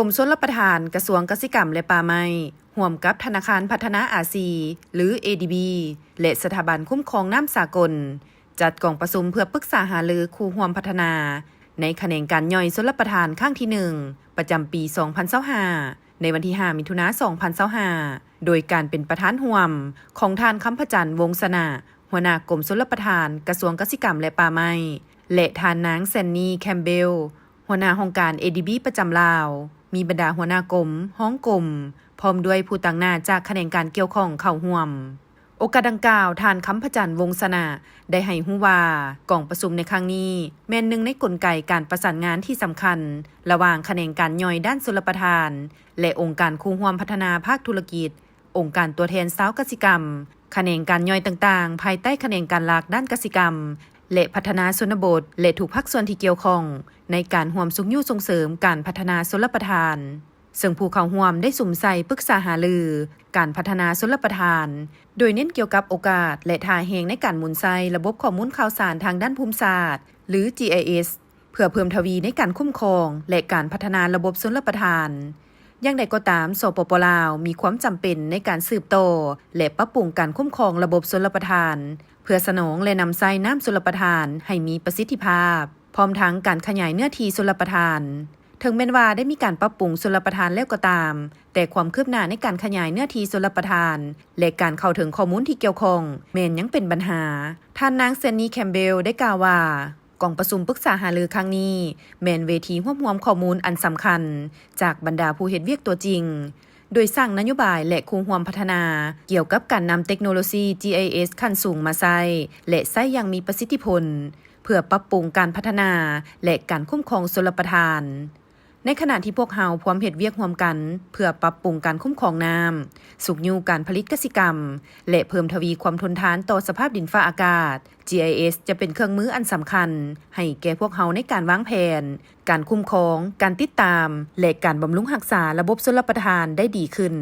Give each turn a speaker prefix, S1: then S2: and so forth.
S1: กรมชลประทานกระทรวงเกษตรกรรมและป่าไม้ร่วมกับธนาคารพัฒนาอาซีหรือ ADB และสถาบันคุ้มครองน้ำสากลจัดกองประชุมเพื่อปรึกษาหารือคู่ร่วมพัฒนาในแขนงการย่อยชลประทานข้างที่ 1 ประจำปี 2025ในวันที่ 5 มิถุนายน 2025โดยการเป็นประธานร่วมของท่านคำพจันทร์วงศ์สนะหัวหน้ากรมชลประทานกระทรวงเกษตรกรรมและป่าไม้และท่านนางแซนนี่แคมเบลหัวหน้าองค์การ ADB ประจำลาวมีบรรดาหัวหน้ากรมห้องกรมพร้อมด้วยผู้ต่างหน้าจากแขนงการเกี่ยวข้องเข้าร่วมโอกาสดังกล่าวท่านคำพจันทร์วงศ์สนะได้ให้ฮู้ว่ากองประชุมในครั้งนี้แม่นหนึ่งในกลไกการประสานงานที่สำคัญระหว่างแขนงการย่อยด้านชลประทานและองค์การคู่ร่วมพัฒนาภาคธุรกิจองค์การตัวแทนชาวกสิกรรมแขนงการย่อยต่างๆภายใต้แขนงการหลักด้านกสิกรรมและพัฒนาชนบทและทุกภาคส่วนที่เกี่ยวข้องในการร่วมสุขอยู่ส่งเสริมการพัฒนาชลประทานซึ่งผู้เข้าร่วมได้สุ่มใส่ปรึกษาหารือการพัฒนาชลประทานโดยเน้นเกี่ยวกับโอกาสและท่าแห่งในการหมุนใส่ระบบข้อมูลข่าวสารทางด้านภูมิศาสตร์หรือ GIS เพื่อเพิ่มทวีในการคุ้มครองและการพัฒนาระบบชลประทานอย่างใดก็ตามสปป.ลาวมีความจำเป็นในการสืบต่อและปรับปรุงการคุ้มครองระบบชลประทานเพื่อสนองและนำใส่น้ำชลประทานให้มีประสิทธิภาพพร้อมทั้งการขยายเนื้อที่ชลประทานถึงแม้ว่าได้มีการปรับปรุงชลประทานแล้วก็ตามแต่ความคืบหน้าในการขยายเนื้อที่ชลประทานและการเข้าถึงข้อมูลที่เกี่ยวข้องแม้นยังเป็นปัญหาท่านนางเซนนี่แคมเบลได้กล่าวว่ากองประชุมปรึกษาหารือครั้งนี้แม่นเวทีรวบรวมข้อมูลอันสำคัญจากบรรดาผู้เฮ็ดเวียกตัวจริงโดยสร้างนโยบายและคู่ร่วมพัฒนาเกี่ยวกับการนำเทคโนโลยี GIS ขั้นสูงมาใช้และใช้อย่างมีประสิทธิผลเพื่อปรับปรุงการพัฒนาและการคุ้มครองชลประทานในขณะที่พวกเราพร้อมเฮ็ดเวียกร่วมกันเพื่อปรับปรุงการคุ้มครองน้ำสุขอยู่การผลิตกสิกรรมและเพิ่มทวีความทนทานต่อสภาพดินฟ้าอากาศ GIS จะเป็นเครื่องมืออันสำคัญให้แก่พวกเราในการวางแผนการคุ้มครองการติดตามและการบำรุงรักษาระบบชลประทานได้ดีขึ้น